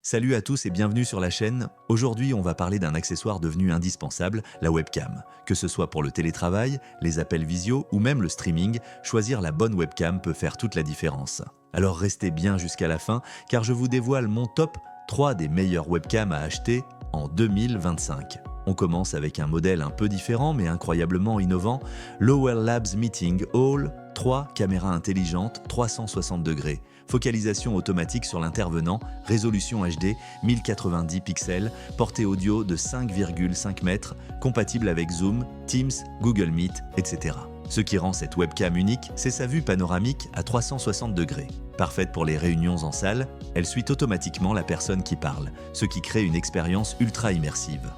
Salut à tous et bienvenue sur la chaîne. Aujourd'hui, on va parler d'un accessoire devenu indispensable, la webcam. Que ce soit pour le télétravail, les appels visio ou même le streaming, choisir la bonne webcam peut faire toute la différence. Alors restez bien jusqu'à la fin car je vous dévoile mon top 3 des meilleures webcams à acheter en 2025. On commence avec un modèle un peu différent mais incroyablement innovant, Lowell Labs Meeting Hall 3 caméras intelligentes 360 degrés, focalisation automatique sur l'intervenant, résolution HD 1090 pixels, portée audio de 5,5 mètres, compatible avec Zoom, Teams, Google Meet, etc. Ce qui rend cette webcam unique, c'est sa vue panoramique à 360 degrés. Parfaite pour les réunions en salle, elle suit automatiquement la personne qui parle, ce qui crée une expérience ultra immersive.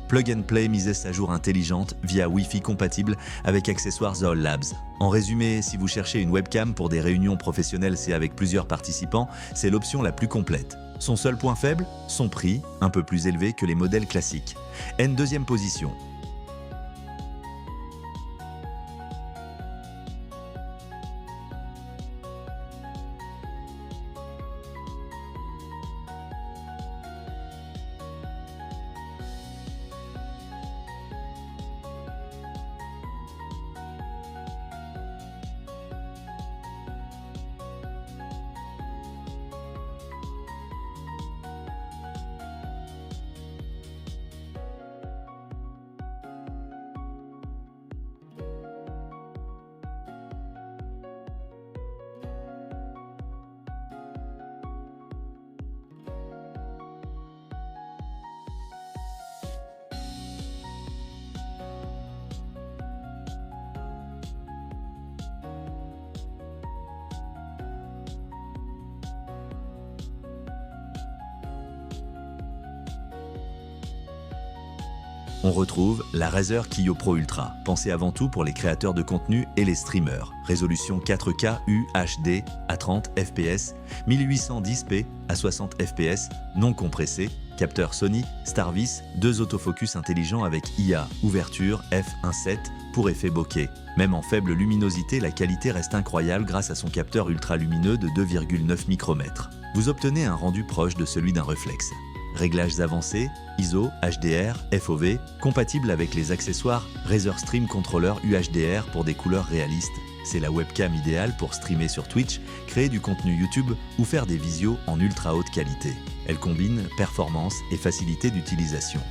Plug and Play mise à jour intelligente via Wi-Fi compatible avec accessoires Zoll Labs. En résumé, si vous cherchez une webcam pour des réunions professionnelles et avec plusieurs participants, c'est l'option la plus complète. Son seul point faible, son prix, un peu plus élevé que les modèles classiques. En deuxième position. On retrouve la Razer Kiyo Pro Ultra, pensée avant tout pour les créateurs de contenu et les streamers. Résolution 4K UHD à 30 fps, 1810p à 60 fps, non compressé, capteur Sony, Starvis, 2 autofocus intelligents avec IA, ouverture, f1.7 pour effet bokeh. Même en faible luminosité, la qualité reste incroyable grâce à son capteur ultra lumineux de 2,9 micromètres. Vous obtenez un rendu proche de celui d'un réflexe. Réglages avancés, ISO, HDR, FOV, compatibles avec les accessoires Razer Stream Controller UHDR pour des couleurs réalistes. C'est la webcam idéale pour streamer sur Twitch, créer du contenu YouTube ou faire des visios en ultra haute qualité. Elle combine performance et facilité d'utilisation.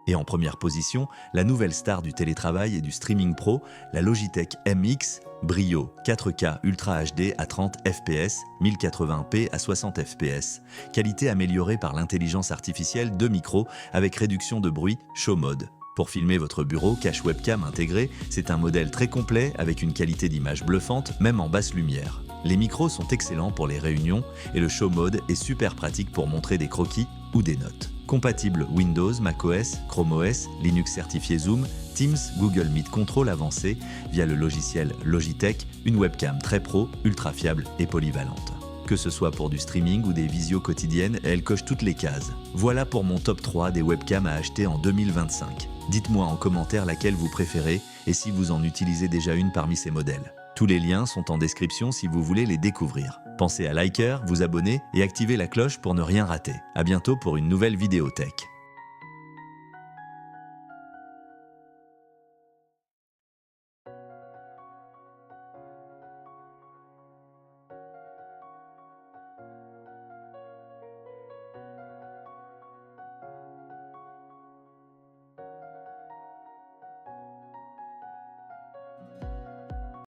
Et en première position, la nouvelle star du télétravail et du streaming pro, la Logitech MX Brio 4K Ultra HD à 30 fps, 1080p à 60 fps. Qualité améliorée par l'intelligence artificielle de micro avec réduction de bruit Show Mode. Pour filmer votre bureau, cache webcam intégré, c'est un modèle très complet avec une qualité d'image bluffante, même en basse lumière. Les micros sont excellents pour les réunions et le Show Mode est super pratique pour montrer des croquis ou des notes. Compatible Windows, macOS, Chrome OS, Linux certifié Zoom, Teams, Google Meet Control avancé via le logiciel Logitech, une webcam très pro, ultra fiable et polyvalente. Que ce soit pour du streaming ou des visios quotidiennes, elle coche toutes les cases. Voilà pour mon top 3 des webcams à acheter en 2025. Dites-moi en commentaire laquelle vous préférez et si vous en utilisez déjà une parmi ces modèles. Tous les liens sont en description si vous voulez les découvrir. Pensez à liker, vous abonner et activer la cloche pour ne rien rater. À bientôt pour une nouvelle vidéo tech.